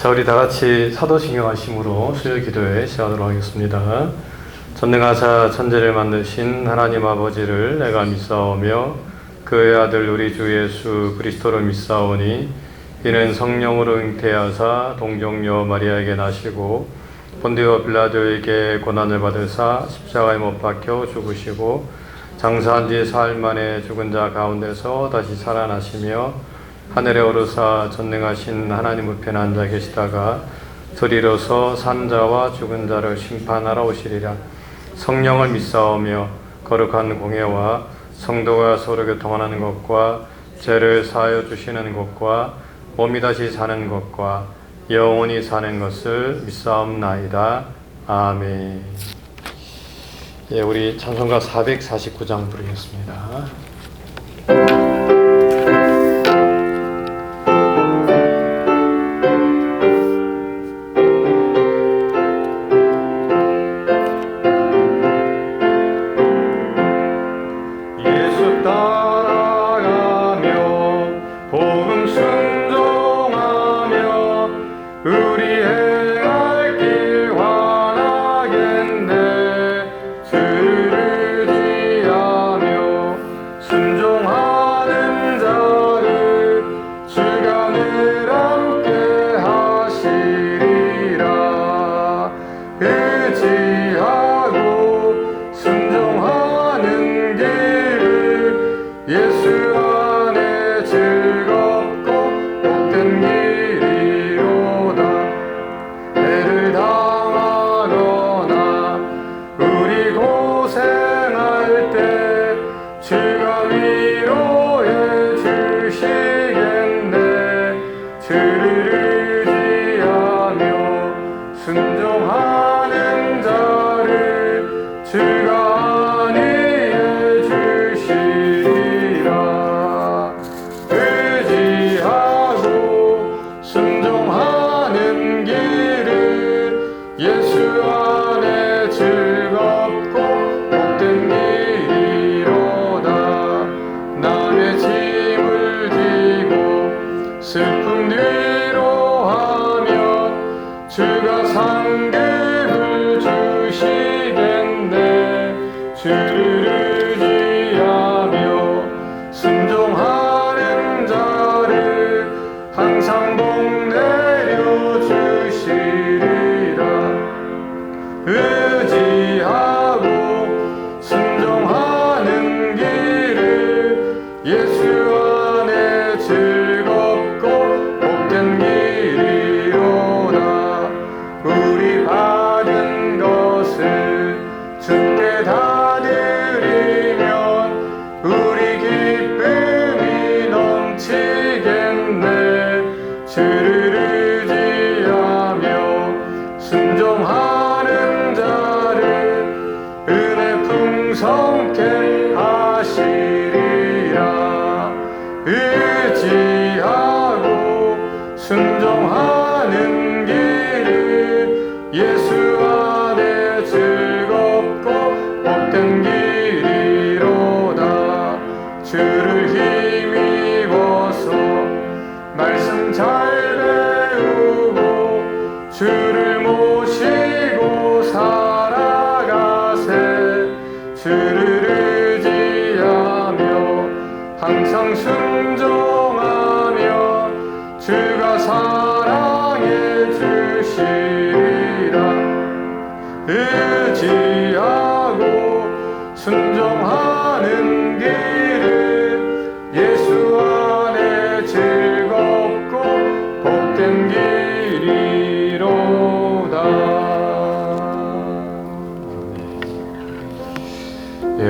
자, 우리 다 같이 사도신경 하심으로 수요 기도에 시작하도록 하겠습니다. 전능하사 천지를 만드신 하나님 아버지를 내가 믿사오며 그의 아들 우리 주 예수 그리스도를 믿사오니 이는 성령으로 잉태하사 동정녀 마리아에게 나시고 본디오 빌라도에게 고난을 받으사 십자가에 못 박혀 죽으시고 장사한 뒤 사흘 만에 죽은 자 가운데서 다시 살아나시며 하늘에 오르사 전능하신 하나님 우편에 앉아 계시다가 들이로서 산 자와 죽은 자를 심판하러 오시리라. 성령을 믿사오며 거룩한 공예와 성도가 서로 교통하는 것과 죄를 사하여 주시는 것과 몸이 다시 사는 것과 영원히 사는 것을 믿사옵나이다. 아멘. 예, 우리 찬송가 449장 부르겠습니다.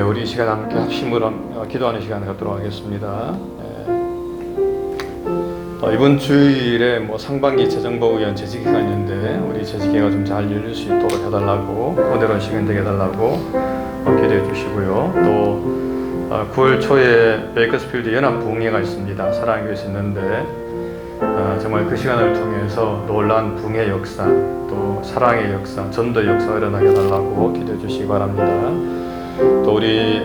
우리 시간 함께 합심으로 기도하는 시간을 갖도록 하겠습니다. 이번 주일에 상반기 재정보의원 재직기간인데 우리 재직기가 좀 잘 열릴 수 있도록 해달라고, 그대로 시간 되게 해달라고 기도해 주시고요. 또 9월 초에 베이커스필드 연합부흥회가 있습니다. 사랑교회에서 있는데 정말 그 시간을 통해서 놀라운 부흥의 역사, 또 사랑의 역사, 전도의 역사가 일어나게 해달라고 기도해 주시기 바랍니다. 또 우리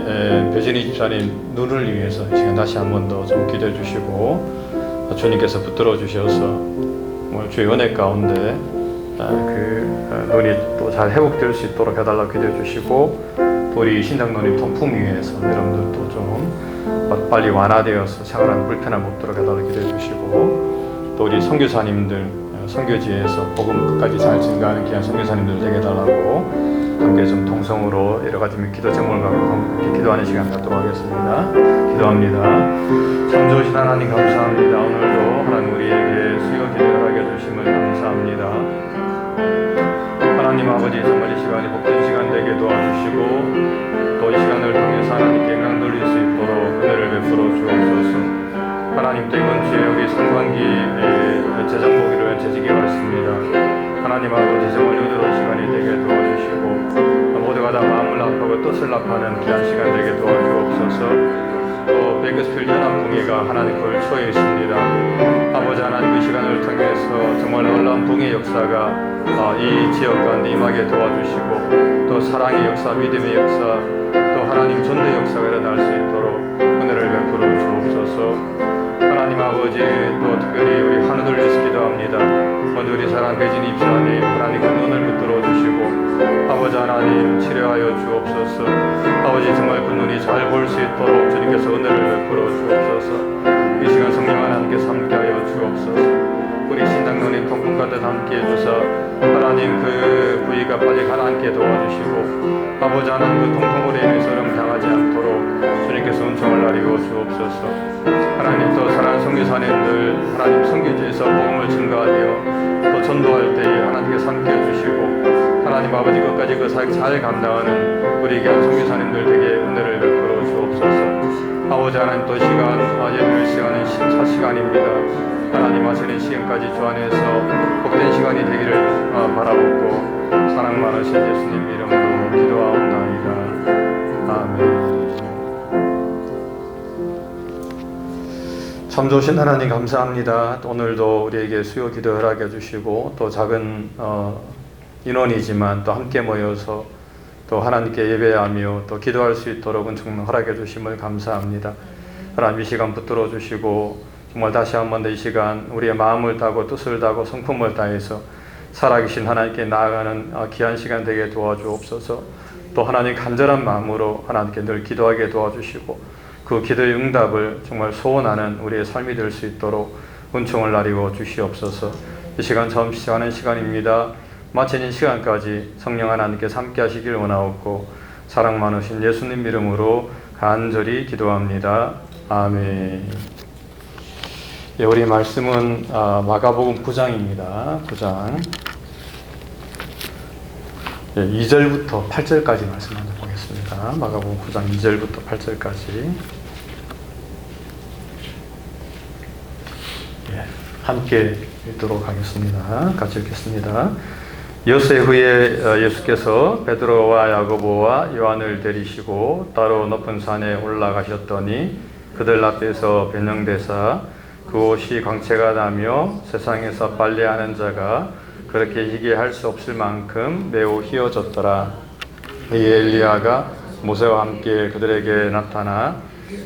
배진희 집사님 눈을 위해서 이 시간 다시 한 번 더 좀 기도해 주시고 주님께서 붙들어 주셔서 정말 주의 은혜 가운데 눈이 또 잘 회복될 수 있도록 해달라고 기도해 주시고, 또 우리 신장노님 통풍 위에서 여러분들도 좀 빨리 완화되어서 생활하는 불편함 없도록 해달라고 기도해 주시고, 또 우리 선교사님들 선교지에서 복음 끝까지 잘 증가하는 귀한 선교사님들 되게 해달라고 함께 좀 동성으로 여러 가지 기도 제목을 갖고 함께 기도하는 시간 갖도록 하겠습니다. 기도합니다. 참 좋으신 하나님 감사합니다. 오늘도 하나님 우리에게 수요 기도를 하게 주심을 감사합니다. 하나님 아버지, 정말 이 시간이 복된 시간 되게 도와주시고, 또 이 시간을 통해서 하나님께 영광 돌릴 수 있도록 은혜를 베풀어 주옵소서. 하나님, 또 이번 주에 우리 상반기 재정보기를 재직해 왔습니다. 하나님 아버지, 정말 은혜로운 시간이 되게 도와주시고, 모두가 다 마음을 합하고 뜻을 합하는 귀한 시간 되게 도와주옵소서. 또 베이커스필드 연합봉회가 하나님 걸 초에 있습니다. 아버지 하나님, 그 시간을 통해서 정말 놀라운 봉의 역사가 이 지역 가운데 임하게 도와주시고, 또 사랑의 역사, 믿음의 역사, 또 하나님 전도의 역사가 일어날 수 있도록 은혜를 베풀어 주옵소서. 하나님 아버지, 또 특별히 우리 한우들 위해서 기도합니다. 먼저 우리 사랑 배진 입사님, 하나님 그 눈을 붙들어 주시고, 아버지 하나님 치료하여 주옵소서. 아버지, 정말 그 눈이 잘 볼 수 있도록 주님께서 은혜를 베풀어 주옵소서. 이 시간 성령 하나님께서 함께하여 주옵소서. 우리 신장로님 통풍 가득 함께해 주사 하나님 그 부위가 빨리 가라앉게 도와주시고, 아버지 하나님 그 통풍으로 인해서 당하지 않도록 주님께서 은총을 나리고 주옵소서. 하나님, 또 사랑하는 선교사님들 하나님 선교지에서 복음을 증거하며 또 전도할 때에 하나님께서 함께해 주시고, 하나님 아버지 끝까지 그 사역 잘 감당하는 우리 귀한 선교사님들 되게 은혜를 베풀어 주옵소서. 아버지 하나님, 또 시간 예배의 시간은 신차 시간입니다. 하나님 하시는 시간까지 주 안에서 복된 시간이 되기를 바라보고, 사랑 많으신 예수님 이름으로 기도하옵나이다. 아멘. 참 좋으신 하나님 감사합니다. 오늘도 우리에게 수요 기도 허락해 주시고, 또 작은 인원이지만 또 함께 모여서 또 하나님께 예배하며 또 기도할 수 있도록 은총 허락해 주심을 감사합니다. 하나님, 이 시간 붙들어 주시고, 정말 다시 한 번 더 이 시간 우리의 마음을 다하고 뜻을 다하고 성품을 다해서 살아계신 하나님께 나아가는 귀한 시간 되게 도와주옵소서. 또 하나님 간절한 마음으로 하나님께 늘 기도하게 도와주시고, 그 기도의 응답을 정말 소원하는 우리의 삶이 될 수 있도록 은총을 나리고 주시옵소서. 이 시간 처음 시작하는 시간입니다. 마치는 시간까지 성령 하나님께서 함께 하시길 원하옵고, 사랑 많으신 예수님 이름으로 간절히 기도합니다. 아멘. 예, 우리 말씀은 마가복음 9장입니다. 9장 2절부터 8절까지 말씀 한번 보겠습니다. 마가복음 9장 2절부터 8절까지 함께 읽도록 하겠습니다. 같이 읽겠습니다. 엿새 후에 예수께서 베드로와 야고보와 요한을 데리시고 따로 높은 산에 올라가셨더니 그들 앞에서 변형되사 그 옷이 광채가 나며 세상에서 빨래하는 자가 그렇게 희게 할 수 없을 만큼 매우 희어졌더라. 이 엘리야가 모세와 함께 그들에게 나타나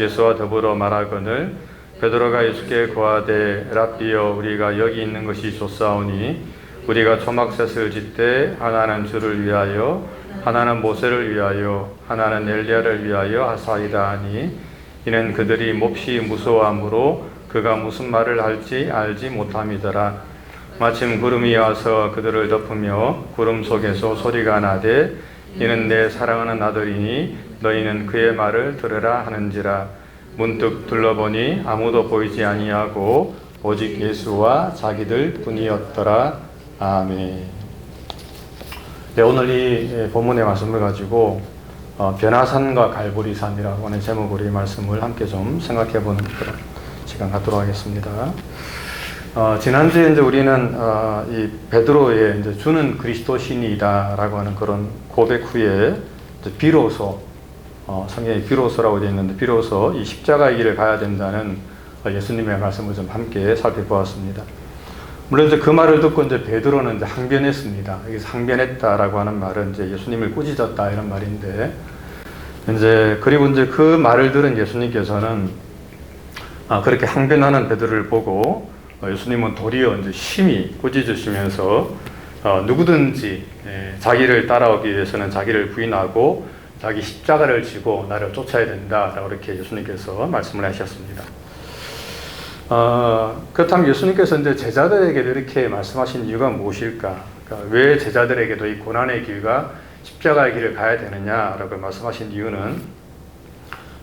예수와 더불어 말하거늘 베드로가 예수께 고하되 랍비여, 우리가 여기 있는 것이 좋사오니 우리가 초막셋을 짓되 하나는 주를 위하여 하나는 모세를 위하여 하나는 엘리야를 위하여 하사이다 하니, 이는 그들이 몹시 무서워하므로 그가 무슨 말을 할지 알지 못함이더라. 마침 구름이 와서 그들을 덮으며 구름 속에서 소리가 나되 이는 내 사랑하는 아들이니 너희는 그의 말을 들으라 하는지라. 문득 둘러보니 아무도 보이지 아니하고 오직 예수와 자기들 뿐이었더라. 아멘. 네, 오늘 이 본문의 말씀을 가지고 변화산과 갈보리산이라고 하는 제목으로 이 말씀을 함께 좀 생각해보는 그런 시간 갖도록 하겠습니다. 지난주에 이제 우리는 이 베드로의 이제 주는 그리스도 신이다라고 하는 그런 고백 후에 이제 비로소 성경에 비로소라고 되어 있는데 비로소 이 십자가의 길을 가야 된다는 예수님의 말씀을 좀 함께 살펴보았습니다. 물론 이제 그 말을 듣고 이제 베드로는 이제 항변했습니다. 여기서 항변했다라고 하는 말은 이제 예수님을 꾸짖었다 이런 말인데, 이제 그리고 이제 그 말을 들은 예수님께서는 그렇게 항변하는 베드로를 보고 예수님은 도리어 이제 심히 꾸짖으시면서 누구든지 자기를 따라오기 위해서는 자기를 부인하고 자기 십자가를 지고 나를 쫓아야 된다라고 이렇게 예수님께서 말씀을 하셨습니다. 그렇다면 예수님께서 이제 제자들에게도 이렇게 말씀하신 이유가 무엇일까? 그러니까 왜 제자들에게도 이 고난의 길과 십자가의 길을 가야 되느냐라고 말씀하신 이유는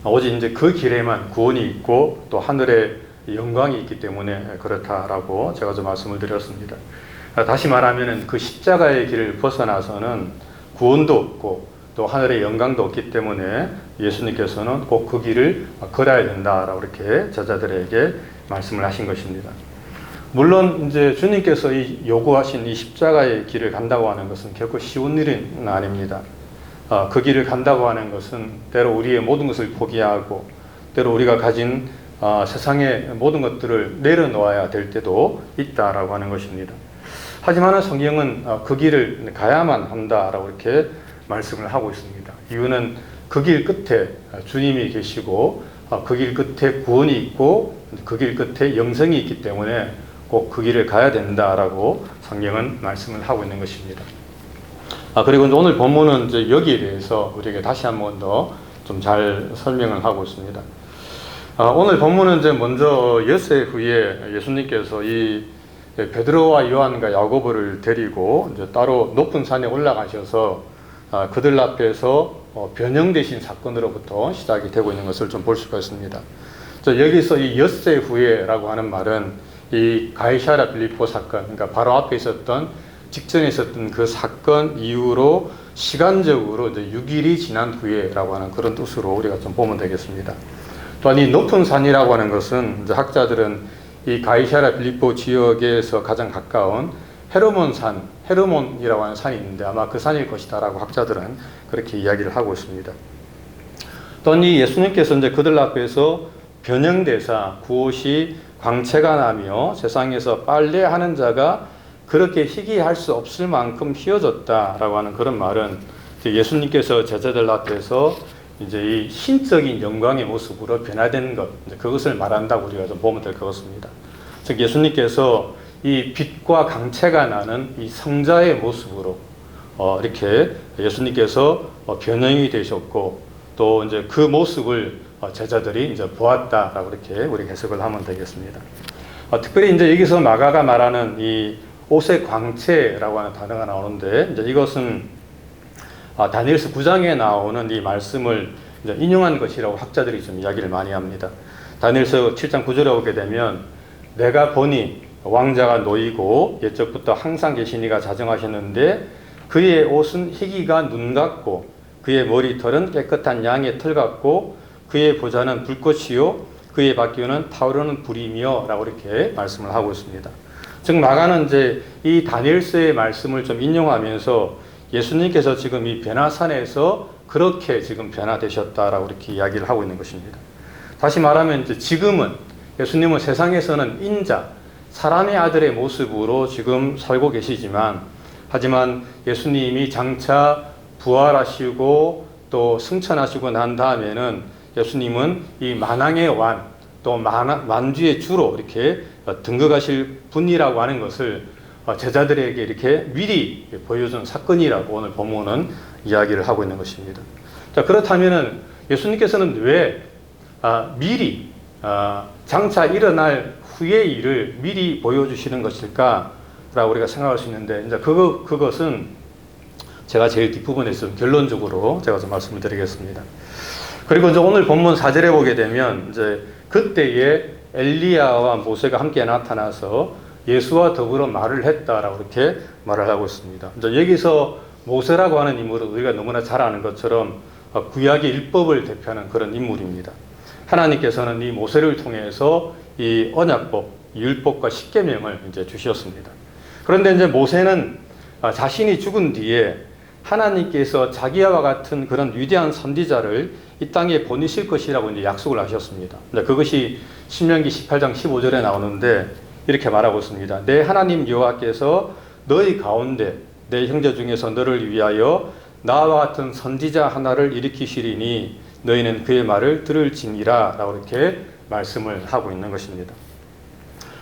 오직 이제 그 길에만 구원이 있고 또 하늘의 영광이 있기 때문에 그렇다라고 제가 좀 말씀을 드렸습니다. 다시 말하면 그 십자가의 길을 벗어나서는 구원도 없고 또 하늘의 영광도 없기 때문에 예수님께서는 꼭 그 길을 걸어야 된다라고 이렇게 제자들에게 말씀을 하신 것입니다. 물론 이제 주님께서 요구하신 이 십자가의 길을 간다고 하는 것은 결코 쉬운 일은 아닙니다. 그 길을 간다고 하는 것은 때로 우리의 모든 것을 포기하고 때로 우리가 가진 세상의 모든 것들을 내려놓아야 될 때도 있다라고 하는 것입니다. 하지만 성경은 그 길을 가야만 한다라고 이렇게 말씀을 하고 있습니다. 이유는 그 길 끝에 주님이 계시고 그 길 끝에 구원이 있고 그 길 끝에 영생이 있기 때문에 꼭 그 길을 가야 된다라고 성경은 말씀을 하고 있는 것입니다. 그리고 오늘 본문은 이제 여기에 대해서 우리에게 다시 한 번 더 좀 잘 설명을 하고 있습니다. 오늘 본문은 이제 먼저 엿새 후에 예수님께서 이 베드로와 요한과 야고보를 데리고 이제 따로 높은 산에 올라가셔서 그들 앞에서 변형되신 사건으로부터 시작이 되고 있는 것을 좀 볼 수가 있습니다. 여기서 이 엿새 후에라고 하는 말은 이 가이사랴 빌립보 사건, 그러니까 바로 앞에 있었던 직전에 있었던 그 사건 이후로 시간적으로 이제 6일이 지난 후에라고 하는 그런 뜻으로 우리가 좀 보면 되겠습니다. 또한 이 높은 산이라고 하는 것은 이제 학자들은 이 가이사랴 빌립보 지역에서 가장 가까운 헤르몬 산, 헤르몬이라고 하는 산이 있는데 아마 그 산일 것이다라고 학자들은 그렇게 이야기를 하고 있습니다. 또한 이 예수님께서 이제 그들 앞에서 변형되사 구옷이 광채가 나며 세상에서 빨래하는 자가 그렇게 희귀할 수 없을 만큼 희어졌다라고 하는 그런 말은 예수님께서 제자들 앞에서 이제 이 신적인 영광의 모습으로 변화된 것, 그것을 말한다고 우리가 좀 보면 될 것 같습니다. 즉 예수님께서 이 빛과 강체가 나는 이 성자의 모습으로 이렇게 예수님께서 변형이 되셨고 또 이제 그 모습을 제자들이 이제 보았다라고 이렇게 우리 해석을 하면 되겠습니다. 특별히 이제 여기서 마가가 말하는 이 옷의 광채라고 하는 단어가 나오는데 이제 이것은 다니엘서 9장에 나오는 이 말씀을 이제 인용한 것이라고 학자들이 좀 이야기를 많이 합니다. 다니엘서 7장 9절에 오게 되면 내가 보니 왕자가 놓이고 옛적부터 항상 계신 이가 자정하셨는데 그의 옷은 희기가 눈 같고 그의 머리털은 깨끗한 양의 털 같고 그의 보좌는 불꽃이요 그의 바퀴는 타오르는 불이며 라고 이렇게 말씀을 하고 있습니다. 즉 마가는 이제 이 다니엘서의 말씀을 좀 인용하면서 예수님께서 지금 이 변화산에서 그렇게 지금 변화되셨다라고 이렇게 이야기를 하고 있는 것입니다. 다시 말하면 이제 지금은 예수님은 세상에서는 인자, 사람의 아들의 모습으로 지금 살고 계시지만 하지만 예수님이 장차 부활하시고 또 승천하시고 난 다음에는 예수님은 이 만왕의 왕, 또 만주의 주로 이렇게 등극하실 분이라고 하는 것을 제자들에게 이렇게 미리 보여준 사건이라고 오늘 본문은 이야기를 하고 있는 것입니다. 자, 그렇다면은 예수님께서는 왜 미리 장차 일어날 후의 일을 미리 보여주시는 것일까라고 우리가 생각할 수 있는데 이제 그것은 제가 제일 뒷부분에서 결론적으로 제가 좀 말씀을 드리겠습니다. 그리고 이제 오늘 본문 4절에 보게 되면 이제 그때에 엘리야와 모세가 함께 나타나서 예수와 더불어 말을 했다라고 이렇게 말을 하고 있습니다. 이제 여기서 모세라고 하는 인물은 우리가 너무나 잘 아는 것처럼 구약의 율법을 대표하는 그런 인물입니다. 하나님께서는 이 모세를 통해서 이 언약법, 율법과 십계명을 이제 주셨습니다. 그런데 이제 모세는 자신이 죽은 뒤에 하나님께서 자기와 같은 그런 위대한 선지자를 이 땅에 보내실 것이라고 이제 약속을 하셨습니다. 그것이 신명기 18장 15절에 나오는데 이렇게 말하고 있습니다. 내 하나님 여호와께서 너희 가운데 내 형제 중에서 너를 위하여 나와 같은 선지자 하나를 일으키시리니 너희는 그의 말을 들을지니라 라고 이렇게 말씀을 하고 있는 것입니다.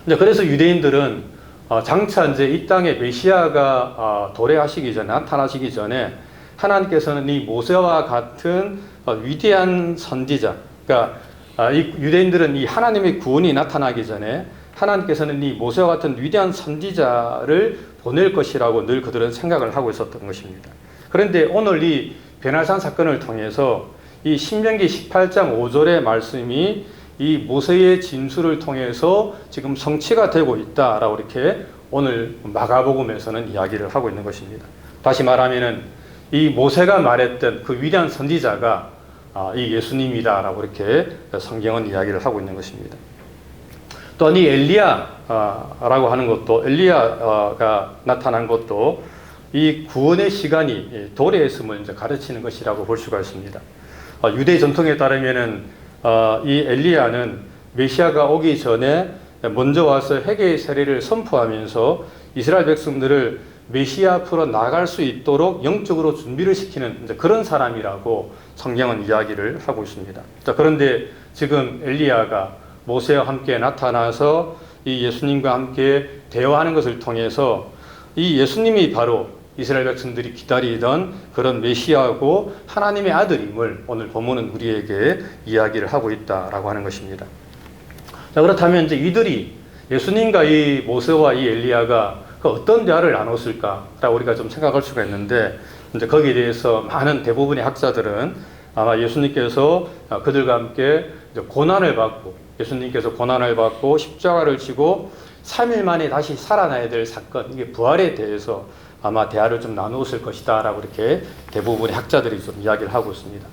이제 그래서 유대인들은 장차 이제 이 땅에 메시아가 도래하시기 전에, 나타나시기 전에 하나님께서는 이 모세와 같은 위대한 선지자, 그러니까 이 유대인들은 이 하나님의 구원이 나타나기 전에 하나님께서는 이 모세와 같은 위대한 선지자를 보낼 것이라고 늘 그들은 생각을 하고 있었던 것입니다. 그런데 오늘 이 베날산 사건을 통해서 이 신명기 18장 5절의 말씀이 이 모세의 진술을 통해서 지금 성취가 되고 있다라고 이렇게 오늘 마가복음에서는 이야기를 하고 있는 것입니다. 다시 말하면은 이 모세가 말했던 그 위대한 선지자가 이 예수님이다라고 이렇게 성경은 이야기를 하고 있는 것입니다. 또한 이 엘리야라고 하는 것도, 엘리야가 나타난 것도 이 구원의 시간이 도래했음을 이제 가르치는 것이라고 볼 수가 있습니다. 유대 전통에 따르면은 이 엘리야는 메시아가 오기 전에 먼저 와서 회개의 세례를 선포하면서 이스라엘 백성들을 메시아 앞으로 나갈 수 있도록 영적으로 준비를 시키는 그런 사람이라고 성경은 이야기를 하고 있습니다. 자, 그런데 지금 엘리야가 모세와 함께 나타나서 이 예수님과 함께 대화하는 것을 통해서 이 예수님이 바로 이스라엘 백성들이 기다리던 그런 메시아고 하나님의 아들임을 오늘 본문은 우리에게 이야기를 하고 있다라고 하는 것입니다. 자, 그렇다면 이제 이들이 예수님과 이 모세와 이 엘리야가 그 어떤 대화를 나눴을까라고 우리가 좀 생각할 수가 있는데, 이제 거기에 대해서 많은 대부분의 학자들은 아마 예수님께서 그들과 함께 이제 고난을 받고, 예수님께서 고난을 받고 십자가를 지고 3일 만에 다시 살아나야 될 사건, 이게 부활에 대해서 아마 대화를 좀 나누었을 것이다 라고 이렇게 대부분의 학자들이 좀 이야기를 하고 있습니다.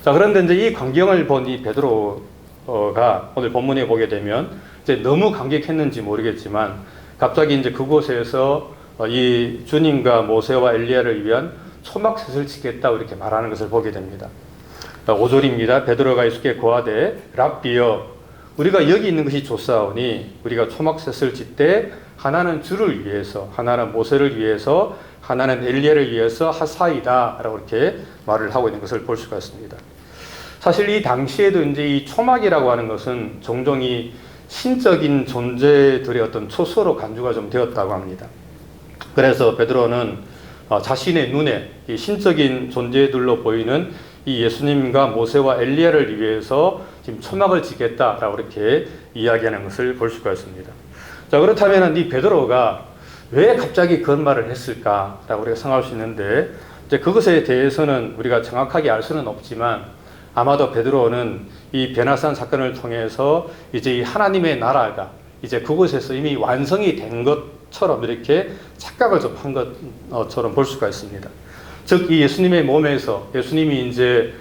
자, 그런데 이제 이 광경을 본 이 베드로가 오늘 본문에 보게 되면 이제 너무 감격했는지 모르겠지만 갑자기 이제 그곳에서 이 주님과 모세와 엘리야를 위한 초막셋을 치겠다 이렇게 말하는 것을 보게 됩니다. 5절입니다. 베드로가 예수께 고하되 랍비여, 우리가 여기 있는 것이 좋사오니 우리가 초막셋을 짓되 하나는 주를 위해서, 하나는 모세를 위해서, 하나는 엘리야를 위해서 하사이다 라고 이렇게 말을 하고 있는 것을 볼 수가 있습니다. 사실 이 당시에도 이제 이 초막이라고 하는 것은 종종 이 신적인 존재들의 어떤 초소로 간주가 좀 되었다고 합니다. 그래서 베드로는 자신의 눈에 이 신적인 존재들로 보이는 이 예수님과 모세와 엘리야를 위해서 지금 초막을 짓겠다라고 이렇게 이야기하는 것을 볼 수가 있습니다. 자, 그렇다면 이 베드로가 왜 갑자기 그런 말을 했을까라고 우리가 생각할 수 있는데, 이제 그것에 대해서는 우리가 정확하게 알 수는 없지만 아마도 베드로는 이 베나산 사건을 통해서 이제 이 하나님의 나라가 이제 그곳에서 이미 완성이 된 것처럼 이렇게 착각을 좀 한 것처럼 볼 수가 있습니다. 즉, 이 예수님의 몸에서 예수님이 이제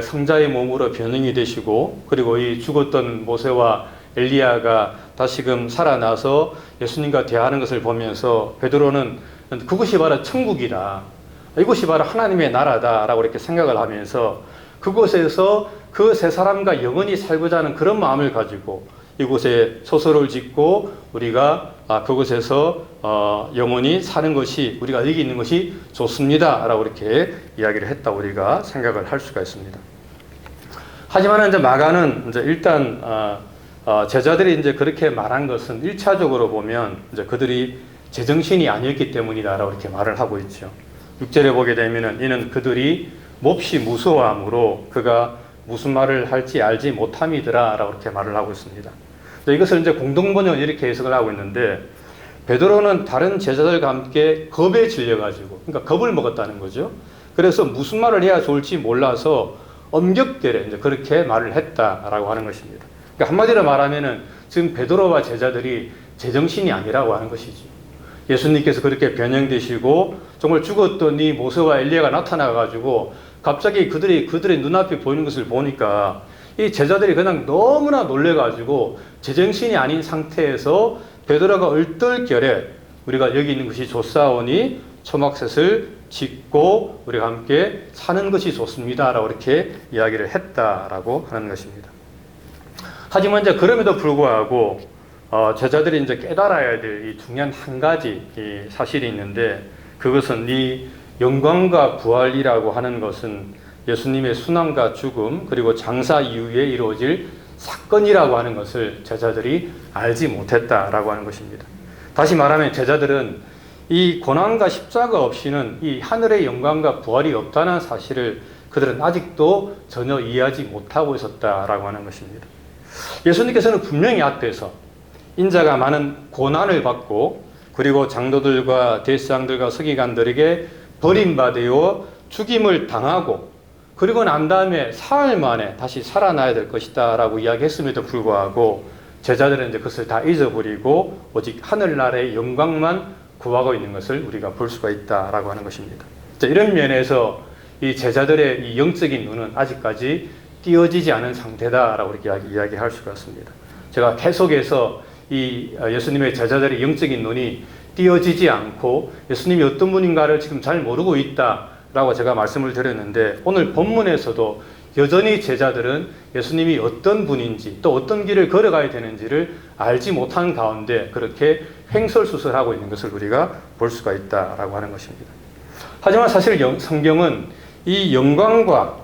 성자의 몸으로 변형이 되시고, 그리고 이 죽었던 모세와 엘리야가 다시금 살아나서 예수님과 대화하는 것을 보면서 베드로는 그것이 바로 천국이다, 이것이 바로 하나님의 나라다라고 이렇게 생각을 하면서 그곳에서 그 세 사람과 영원히 살고자 하는 그런 마음을 가지고 이곳에 소설을 짓고 우리가 그곳에서 영원히 사는 것이, 우리가 여기 있는 것이 좋습니다 라고 이렇게 이야기를 했다 우리가 생각을 할 수가 있습니다. 하지만 이제 마가는 이제 일단 제자들이 이제 그렇게 말한 것은 1차적으로 보면 이제 그들이 제정신이 아니었기 때문이다라고 이렇게 말을 하고 있죠. 6절에 보게 되면은 이는 그들이 몹시 무서워함으로 그가 무슨 말을 할지 알지 못함이더라라고 이렇게 말을 하고 있습니다. 이것을 이제 공동번역을 이렇게 해석을 하고 있는데, 베드로는 다른 제자들과 함께 겁에 질려가지고, 그러니까 겁을 먹었다는 거죠. 그래서 무슨 말을 해야 좋을지 몰라서 엄격되게 이제 그렇게 말을 했다라고 하는 것입니다. 그러니까 한마디로 말하면은 지금 베드로와 제자들이 제정신이 아니라고 하는 것이지. 예수님께서 그렇게 변형되시고 정말 죽었던 이 모세와 엘리야가 나타나가지고 갑자기 그들의 눈앞에 보이는 것을 보니까 이 제자들이 그냥 너무나 놀래가지고 제정신이 아닌 상태에서 베드로가 얼떨결에 우리가 여기 있는 것이 좋사오니 초막셋을 짓고 우리가 함께 사는 것이 좋습니다 라고 이렇게 이야기를 했다라고 하는 것입니다. 하지만 이제 그럼에도 불구하고 제자들이 이제 깨달아야 될 이 중요한 한 가지 이 사실이 있는데, 그것은 이 영광과 부활이라고 하는 것은 예수님의 순환과 죽음 그리고 장사 이후에 이루어질 사건이라고 하는 것을 제자들이 알지 못했다라고 하는 것입니다. 다시 말하면 제자들은 이 고난과 십자가 없이는 이 하늘의 영광과 부활이 없다는 사실을 그들은 아직도 전혀 이해하지 못하고 있었다라고 하는 것입니다. 예수님께서는 분명히 앞에서 인자가 많은 고난을 받고 그리고 장로들과 대제사장들과 서기관들에게 버림받아 죽임을 당하고 그리고 난 다음에 사흘 만에 다시 살아나야 될 것이다 라고 이야기했음에도 불구하고 제자들은 이제 그것을 다 잊어버리고 오직 하늘나라의 영광만 구하고 있는 것을 우리가 볼 수가 있다라고 하는 것입니다. 이런 면에서 이 제자들의 이 영적인 눈은 아직까지 띄어지지 않은 상태다라고 이렇게 이야기할 수가 있습니다. 제가 계속해서 이 예수님의 제자들의 영적인 눈이 띄어지지 않고 예수님이 어떤 분인가를 지금 잘 모르고 있다라고 제가 말씀을 드렸는데 오늘 본문에서도 여전히 제자들은 예수님이 어떤 분인지 또 어떤 길을 걸어가야 되는지를 알지 못한 가운데 그렇게 횡설수설하고 있는 것을 우리가 볼 수가 있다라고 하는 것입니다. 하지만 사실 성경은 이 영광과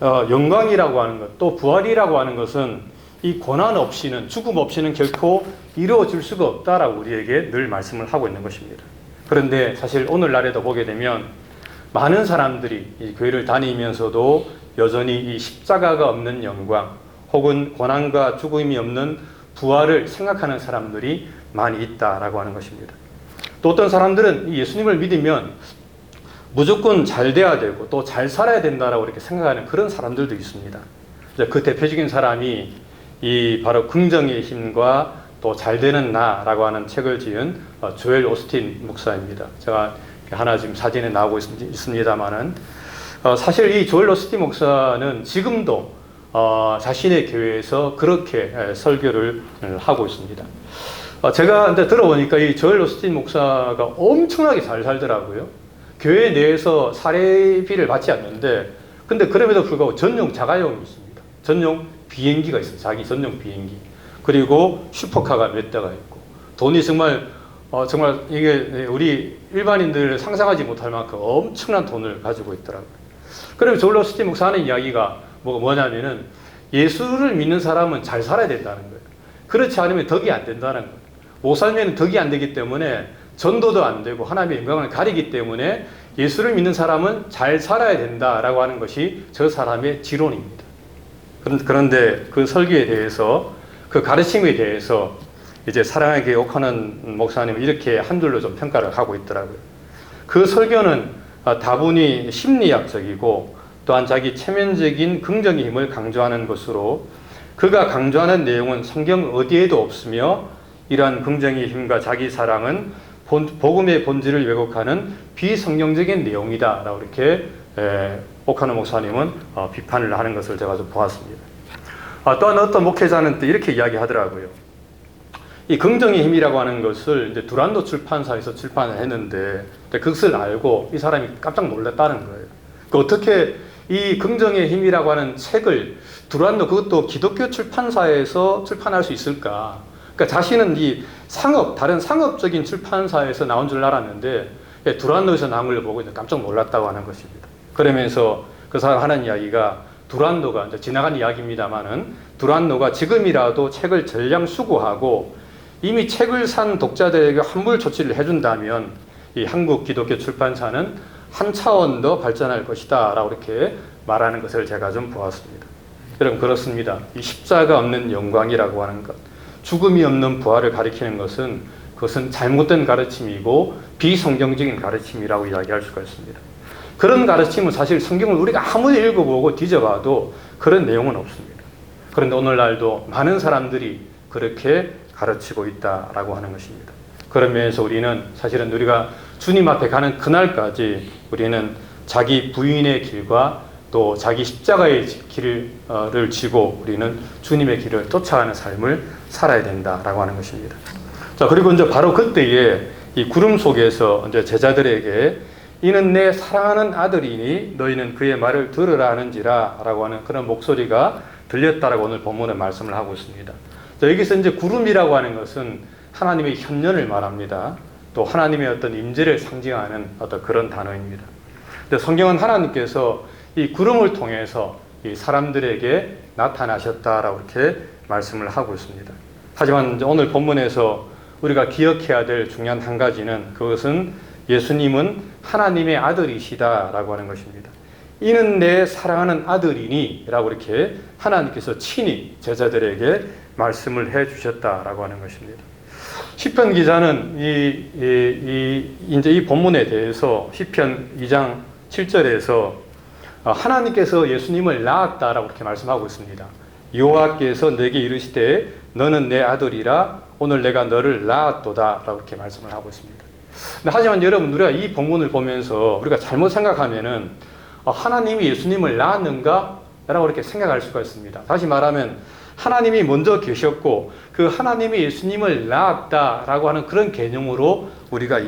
영광이라고 하는 것, 또 부활이라고 하는 것은 이 고난 없이는, 죽음 없이는 결코 이루어질 수가 없다라고 우리에게 늘 말씀을 하고 있는 것입니다. 그런데 사실 오늘날에도 보게 되면 많은 사람들이 이 교회를 다니면서도 여전히 이 십자가가 없는 영광 혹은 고난과 죽음이 없는 부활을 생각하는 사람들이 많이 있다라고 하는 것입니다. 또 어떤 사람들은 이 예수님을 믿으면 무조건 잘 돼야 되고 또 잘 살아야 된다라고 이렇게 생각하는 그런 사람들도 있습니다. 그 대표적인 사람이 이 바로 긍정의 힘과 또 잘 되는 나라고 하는 책을 지은 조엘 오스틴 목사입니다. 제가 하나 지금 사진에 나오고 있습니다만은 사실 이 조엘 오스틴 목사는 지금도 자신의 교회에서 그렇게 설교를 하고 있습니다. 제가 이제 들어보니까 이 조엘 오스틴 목사가 엄청나게 잘 살더라고요. 교회 내에서 사례비를 받지 않는데 근데 그럼에도 불구하고 전용 자가용이 있습니다. 전용 비행기가 있어요. 자기 전용 비행기. 그리고 슈퍼카가 몇 대가 있고 돈이 정말 이게 우리 일반인들 상상하지 못할 만큼 엄청난 돈을 가지고 있더라고요. 그러면 조엘 오스틴 목사 하는 이야기가 뭐냐면은 예수를 믿는 사람은 잘 살아야 된다는 거예요. 그렇지 않으면 덕이 안 된다는 거예요. 못 살면 덕이 안 되기 때문에 전도도 안 되고 하나님의 영광을 가리기 때문에 예수를 믿는 사람은 잘 살아야 된다라고 하는 것이 저 사람의 지론입니다. 그런데 그 설교에 대해서 그 가르침에 대해서 이제 사랑의 교회 옥하는 목사님은 이렇게 한 줄로 좀 평가를 하고 있더라고요. 그 설교는 다분히 심리학적이고 또한 자기 체면적인 긍정의 힘을 강조하는 것으로 그가 강조하는 내용은 성경 어디에도 없으며 이러한 긍정의 힘과 자기 사랑은 복음의 본질을 왜곡하는 비성경적인 내용이다 라고 이렇게 옥하는 목사님은 비판을 하는 것을 제가 좀 보았습니다. 또한 어떤 목회자는 또 이렇게 이야기하더라고요. 이 긍정의 힘이라고 하는 것을 이제 두란노 출판사에서 출판을 했는데 그것을 알고 이 사람이 깜짝 놀랐다는 거예요. 어떻게 이 긍정의 힘이라고 하는 책을 두란노 그것도 기독교 출판사에서 출판할 수 있을까? 그러니까 자신은 이 다른 상업적인 출판사에서 나온 줄 알았는데 두란노에서 나온 걸 보고 깜짝 놀랐다고 하는 것입니다. 그러면서 그 사람 하는 이야기가 두란노가 이제 지나간 이야기입니다만은 두란노가 지금이라도 책을 전량 수거하고 이미 책을 산 독자들에게 환불 조치를 해준다면 이 한국 기독교 출판사는 한 차원 더 발전할 것이다 라고 이렇게 말하는 것을 제가 좀 보았습니다. 여러분 그렇습니다. 이 십자가 없는 영광이라고 하는 것, 죽음이 없는 부활을 가리키는 것은 그것은 잘못된 가르침이고 비성경적인 가르침이라고 이야기할 수가 있습니다. 그런 가르침은 사실 성경을 우리가 아무리 읽어보고 뒤져봐도 그런 내용은 없습니다. 그런데 오늘날도 많은 사람들이 그렇게 가르치고 있다라고 하는 것입니다. 그런 면에서 우리는 사실은 우리가 주님 앞에 가는 그날까지 우리는 자기 부인의 길과 또 자기 십자가의 길을 지고 우리는 주님의 길을 쫓아가는 삶을 살아야 된다라고 하는 것입니다. 자, 그리고 이제 바로 그때에 이 구름 속에서 이제 제자들에게 이는 내 사랑하는 아들이니 너희는 그의 말을 들으라 하는지라 라고 하는 그런 목소리가 들렸다라고 오늘 본문에 말씀을 하고 있습니다. 자, 여기서 이제 구름이라고 하는 것은 하나님의 현년을 말합니다. 또 하나님의 어떤 임재를 상징하는 어떤 그런 단어입니다. 근데 성경은 하나님께서 이 구름을 통해서 이 사람들에게 나타나셨다라고 이렇게 말씀을 하고 있습니다. 하지만 오늘 본문에서 우리가 기억해야 될 중요한 한 가지는 그것은 예수님은 하나님의 아들이시다라고 하는 것입니다. 이는 내 사랑하는 아들이니 라고 이렇게 하나님께서 친히 제자들에게 말씀을 해 주셨다라고 하는 것입니다. 시편 기자는 이제 이 본문에 대해서 시편 2장 7절에서 하나님께서 예수님을 낳았다라고 이렇게 말씀하고 있습니다. 여호와께서 내게 이르시되 너는 내 아들이라 오늘 내가 너를 낳았도다라고 이렇게 말씀을 하고 있습니다. 하지만 여러분, 우리가 이 본문을 보면서 우리가 잘못 생각하면은 하나님이 예수님을 낳았는가? 라고 이렇게 생각할 수가 있습니다. 다시 말하면 하나님이 먼저 계셨고 그 하나님이 예수님을 낳았다라고 하는 그런 개념으로 우리가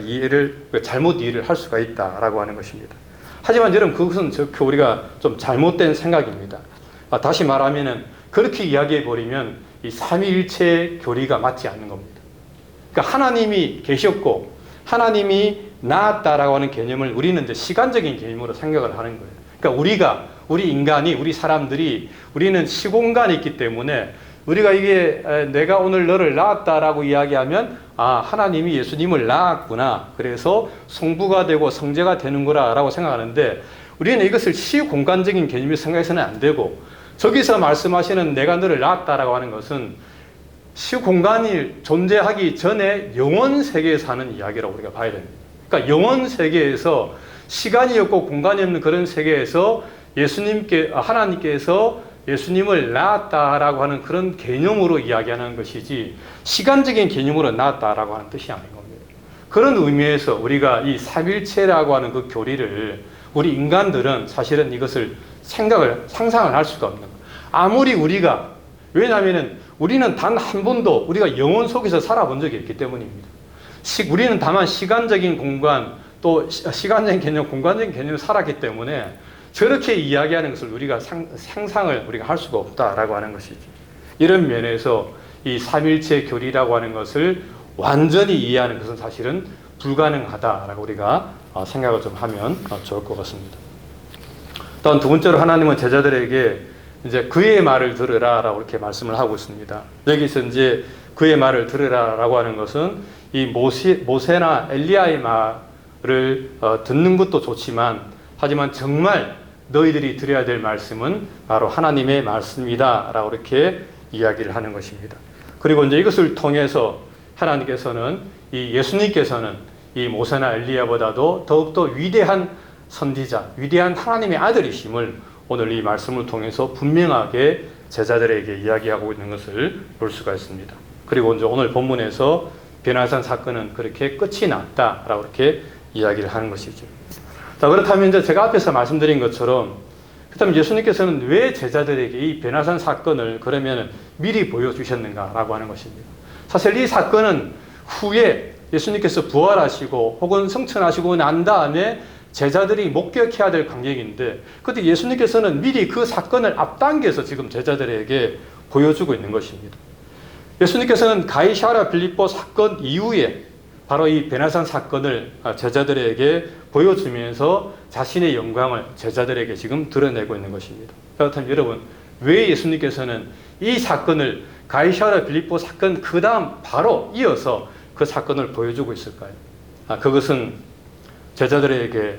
잘못 이해를 할 수가 있다라고 하는 것입니다. 하지만 여러분, 그것은 우리가 좀 잘못된 생각입니다. 다시 말하면은 그렇게 이야기해 버리면 이 삼위일체의 교리가 맞지 않는 겁니다. 그러니까 하나님이 계셨고 하나님이 낳았다라고 하는 개념을 우리는 이제 시간적인 개념으로 생각을 하는 거예요. 그러니까 우리 인간이, 우리 사람들이, 우리는 시공간이 있기 때문에 우리가 이게 내가 오늘 너를 낳았다라고 이야기하면 하나님이 예수님을 낳았구나. 그래서 성부가 되고 성자가 되는구나라고 생각하는데 우리는 이것을 시공간적인 개념으로 생각해서는 안 되고 저기서 말씀하시는 내가 너를 낳았다라고 하는 것은 시공간이 존재하기 전에 영원 세계에서 하는 이야기라고 우리가 봐야 됩니다. 그러니까 영원 세계에서 시간이 없고 공간이 없는 그런 세계에서 하나님께서 예수님을 낳았다라고 하는 그런 개념으로 이야기하는 것이지 시간적인 개념으로 낳았다라고 하는 뜻이 아닌 겁니다. 그런 의미에서 우리가 이 삼일체라고 하는 그 교리를 우리 인간들은 사실은 이것을 상상을 할 수가 없는 거예요. 아무리 왜냐하면 우리는 단 한 번도 우리가 영혼 속에서 살아본 적이 없기 때문입니다. 우리는 다만 시간적인 공간, 또 시간적인 개념, 공간적인 개념을 살았기 때문에 저렇게 이야기하는 것을 우리가 상상을 우리가 할 수가 없다라고 하는 것이죠. 이런 면에서 이 삼일체 교리라고 하는 것을 완전히 이해하는 것은 사실은 불가능하다라고 우리가 생각을 좀 하면 좋을 것 같습니다. 또한 두 번째로 하나님은 제자들에게 이제 그의 말을 들으라라고 이렇게 말씀을 하고 있습니다. 여기서 이제 그의 말을 들으라라고 하는 것은 이 모세나 엘리야의 말을 듣는 것도 좋지만 하지만 정말 너희들이 들어야 될 말씀은 바로 하나님의 말씀이다라고 이렇게 이야기를 하는 것입니다. 그리고 이제 이것을 통해서 하나님께서는 예수님께서는 이 모세나 엘리야보다도 더욱더 위대한 선지자, 위대한 하나님의 아들이심을 오늘 이 말씀을 통해서 분명하게 제자들에게 이야기하고 있는 것을 볼 수가 있습니다. 그리고 이제 오늘 본문에서 변화산 사건은 그렇게 끝이 났다라고 이렇게 이야기를 하는 것이죠. 자, 그렇다면 이제 제가 앞에서 말씀드린 것처럼 그렇다면 예수님께서는 왜 제자들에게 이 변화산 사건을 그러면 미리 보여주셨는가라고 하는 것입니다. 사실 이 사건은 후에 예수님께서 부활하시고 혹은 성천하시고 난 다음에 제자들이 목격해야 될 광경인데 그때 예수님께서는 미리 그 사건을 앞당겨서 지금 제자들에게 보여주고 있는 것입니다. 예수님께서는 가이사랴 빌립보 사건 이후에 바로 이 베나산 사건을 제자들에게 보여주면서 자신의 영광을 제자들에게 지금 드러내고 있는 것입니다. 그렇다면 여러분, 왜 예수님께서는 이 사건을 가이사랴 빌립보 사건 그 다음 바로 이어서 그 사건을 보여주고 있을까요? 그것은 제자들에게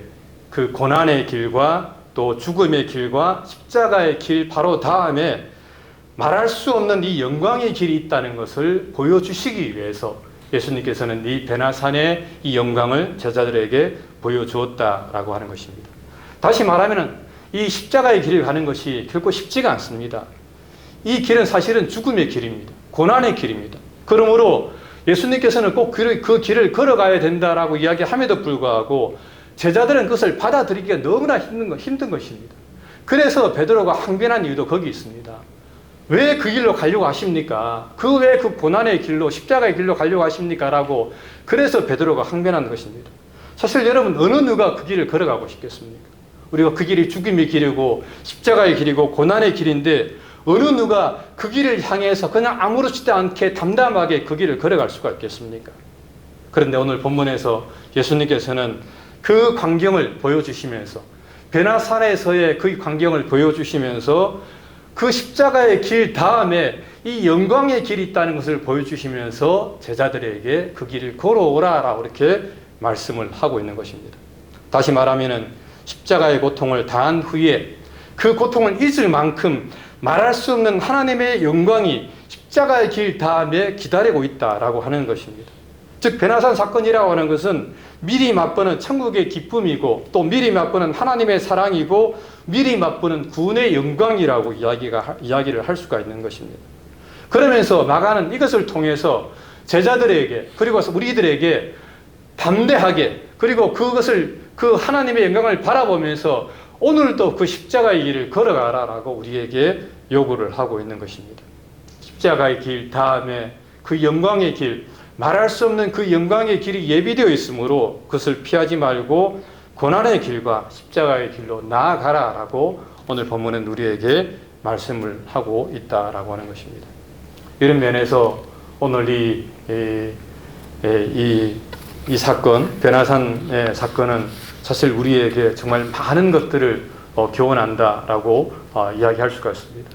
그 고난의 길과 또 죽음의 길과 십자가의 길 바로 다음에 말할 수 없는 이 영광의 길이 있다는 것을 보여주시기 위해서 예수님께서는 이 베나산의 이 영광을 제자들에게 보여주었다라고 하는 것입니다. 다시 말하면 이 십자가의 길을 가는 것이 결코 쉽지가 않습니다. 이 길은 사실은 죽음의 길입니다. 고난의 길입니다. 그러므로 예수님께서는 꼭 그 길을 걸어가야 된다라고 이야기함에도 불구하고 제자들은 그것을 받아들이기가 너무나 힘든 것입니다. 그래서 베드로가 항변한 이유도 거기 있습니다. 왜 그 길로 가려고 하십니까? 왜 그 고난의 길로 십자가의 길로 가려고 하십니까? 라고 그래서 베드로가 항변한 것입니다. 사실 여러분, 어느 누가 그 길을 걸어가고 싶겠습니까? 우리가 그 길이 죽음의 길이고 십자가의 길이고 고난의 길인데 어느 누가 그 길을 향해서 그냥 아무렇지도 않게 담담하게 그 길을 걸어갈 수가 있겠습니까? 그런데 오늘 본문에서 예수님께서는 그 광경을 보여주시면서 베나산에서의 그 광경을 보여주시면서 그 십자가의 길 다음에 이 영광의 길이 있다는 것을 보여주시면서 제자들에게 그 길을 걸어오라라고 이렇게 말씀을 하고 있는 것입니다. 다시 말하면은 십자가의 고통을 다한 후에 그 고통을 잊을 만큼 말할 수 없는 하나님의 영광이 십자가의 길 다음에 기다리고 있다라고 하는 것입니다. 즉 베나산 사건이라고 하는 것은 미리 맛보는 천국의 기쁨이고 또 미리 맛보는 하나님의 사랑이고 미리 맛보는 구원의 영광이라고 이야기를 할 수가 있는 것입니다. 그러면서 마가는 이것을 통해서 제자들에게 그리고 우리들에게 담대하게 그리고 그것을 그 하나님의 영광을 바라보면서 오늘도 그 십자가의 길을 걸어가라라고 우리에게 요구를 하고 있는 것입니다. 십자가의 길 다음에 그 영광의 길, 말할 수 없는 그 영광의 길이 예비되어 있으므로 그것을 피하지 말고 고난의 길과 십자가의 길로 나아가라라고 오늘 본문은 우리에게 말씀을 하고 있다라고 하는 것입니다. 이런 면에서 오늘 이 사건, 베나산의 사건은 사실 우리에게 정말 많은 것들을 교훈한다라고 이야기할 수가 있습니다.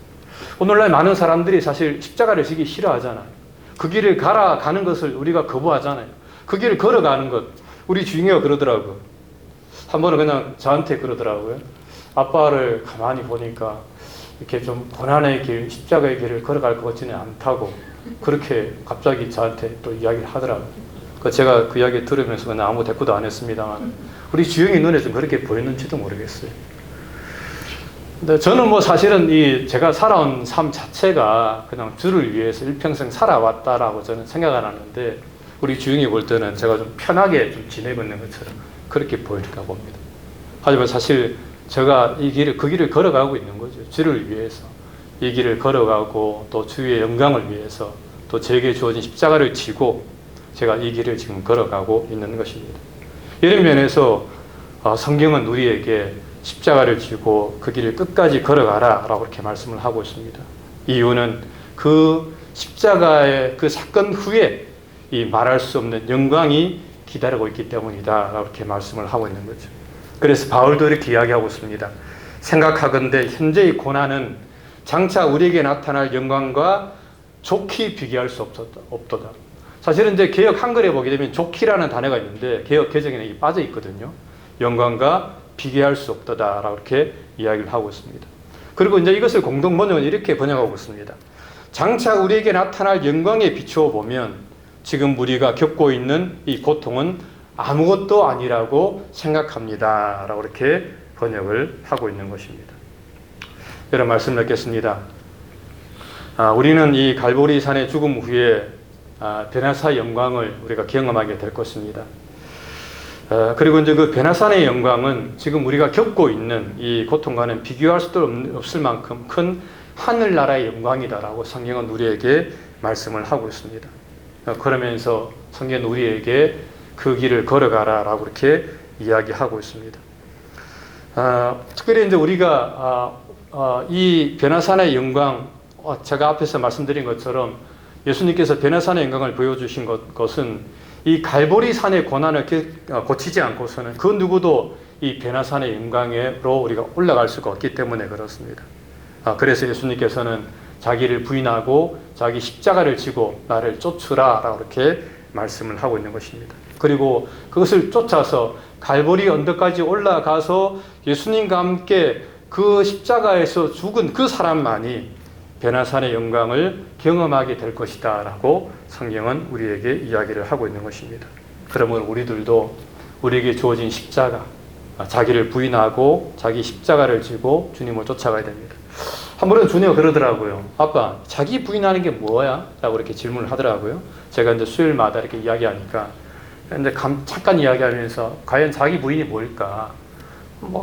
오늘날 많은 사람들이 사실 십자가를 지기 싫어하잖아요. 그 길을 가는 것을 우리가 거부하잖아요. 그 길을 걸어가는 것. 우리 주인이가 그러더라고요. 한 번은 그냥 저한테 그러더라고요. 아빠를 가만히 보니까 이렇게 좀 고난의 길, 십자가의 길을 걸어갈 것 같지는 않다고 그렇게 갑자기 저한테 또 이야기를 하더라고요. 제가 그 이야기 들으면서 그냥 아무 대꾸도 안 했습니다만 우리 주영이 눈에 좀 그렇게 보였는지도 모르겠어요. 근데 저는 사실은 제가 살아온 삶 자체가 그냥 주를 위해서 일평생 살아왔다라고 저는 생각을 하는데 우리 주영이 볼 때는 제가 좀 편하게 좀 지내고 있는 것처럼 그렇게 보일까 봅니다. 하지만 사실 제가 그 길을 걸어가고 있는 거죠. 주를 위해서 이 길을 걸어가고 또 주의 영광을 위해서 또 제게 주어진 십자가를 지고 제가 이 길을 지금 걸어가고 있는 것입니다. 이런 면에서 성경은 우리에게 십자가를 지고 그 길을 끝까지 걸어가라 라고 이렇게 말씀을 하고 있습니다. 이유는 그 십자가의 그 사건 후에 이 말할 수 없는 영광이 기다리고 있기 때문이다 라고 이렇게 말씀을 하고 있는 거죠. 그래서 바울도 이렇게 이야기하고 있습니다. 생각하건대 현재의 고난은 장차 우리에게 나타날 영광과 좋게 비교할 수 없도다. 사실은 이제 개역 한글에 보게 되면 좋기라는 단어가 있는데 개역 개정에는 이게 빠져 있거든요. 영광과 비교할 수 없다라고 이렇게 이야기를 하고 있습니다. 그리고 이제 이것을 공동 번역은 이렇게 번역하고 있습니다. 장차 우리에게 나타날 영광에 비추어 보면 지금 우리가 겪고 있는 이 고통은 아무것도 아니라고 생각합니다. 라고 이렇게 번역을 하고 있는 것입니다. 여러분 말씀 맺겠습니다. 우리는 이 갈보리 산의 죽음 후에 베나사의 영광을 우리가 경험하게 될 것입니다. 그리고 이제 그 베나산의 영광은 지금 우리가 겪고 있는 이 고통과는 비교할 수도 없을 만큼 큰 하늘나라의 영광이다라고 성경은 우리에게 말씀을 하고 있습니다. 그러면서 성경은 우리에게 그 길을 걸어가라라고 이렇게 이야기하고 있습니다. 특별히 이제 우리가 이 베나산의 영광, 제가 앞에서 말씀드린 것처럼 예수님께서 베나산의 영광을 보여주신 것은 이 갈보리 산의 고난을 고치지 않고서는 그 누구도 이 베나산의 영광으로 우리가 올라갈 수가 없기 때문에 그렇습니다. 그래서 예수님께서는 자기를 부인하고 자기 십자가를 지고 나를 쫓으라 라고 이렇게 말씀을 하고 있는 것입니다. 그리고 그것을 쫓아서 갈보리 언덕까지 올라가서 예수님과 함께 그 십자가에서 죽은 그 사람만이 베나산의 영광을 경험하게 될 것이다 라고 성경은 우리에게 이야기를 하고 있는 것입니다. 그러므로 우리들도 우리에게 주어진 십자가, 자기를 부인하고 자기 십자가를 지고 주님을 쫓아가야 됩니다. 한 번은 주님이 그러더라고요. 아빠, 자기 부인하는 게 뭐야? 라고 이렇게 질문을 하더라고요. 제가 이제 수요일마다 이렇게 이야기하니까 이제 잠깐 이야기하면서 과연 자기 부인이 뭘까?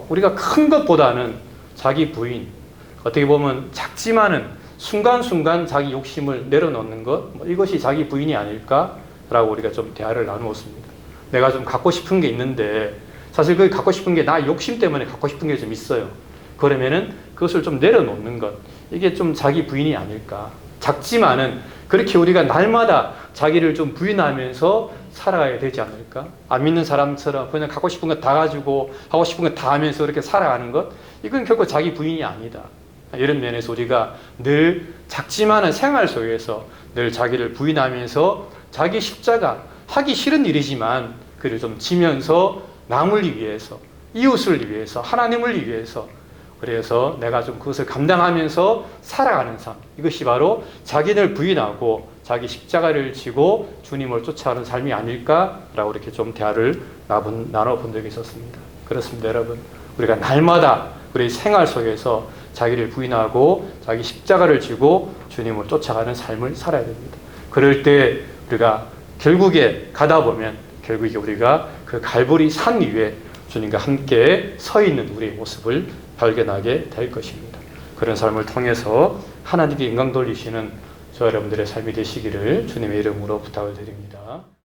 우리가 큰 것보다는 자기 부인, 어떻게 보면 작지만은 순간순간 자기 욕심을 내려놓는 것, 이것이 자기 부인이 아닐까라고 우리가 좀 대화를 나누었습니다. 내가 좀 갖고 싶은 게 있는데 사실 그 갖고 싶은 게 나 욕심 때문에 갖고 싶은 게 좀 있어요. 그러면은 그것을 좀 내려놓는 것, 이게 좀 자기 부인이 아닐까. 작지만은 그렇게 우리가 날마다 자기를 좀 부인하면서 살아가야 되지 않을까. 아닙니까? 안 믿는 사람처럼 그냥 갖고 싶은 것 다 가지고 하고 싶은 것 다 하면서 그렇게 살아가는 것, 이건 결코 자기 부인이 아니다. 이런 면에서 우리가 늘 작지만은 생활 속에서 늘 자기를 부인하면서 자기 십자가, 하기 싫은 일이지만 그를 좀 지면서 남을 위해서, 이웃을 위해서, 하나님을 위해서, 그래서 내가 좀 그것을 감당하면서 살아가는 삶, 이것이 바로 자기를 부인하고 자기 십자가를 지고 주님을 쫓아가는 삶이 아닐까라고 이렇게 좀 대화를 나눠본 적이 있었습니다. 그렇습니다, 여러분. 우리가 날마다 우리 생활 속에서 자기를 부인하고 자기 십자가를 지고 주님을 쫓아가는 삶을 살아야 됩니다. 그럴 때 우리가 결국에 가다 보면 결국에 우리가 그 갈보리 산 위에 주님과 함께 서 있는 우리의 모습을 발견하게 될 것입니다. 그런 삶을 통해서 하나님께 영광 돌리시는 저 여러분들의 삶이 되시기를 주님의 이름으로 부탁을 드립니다.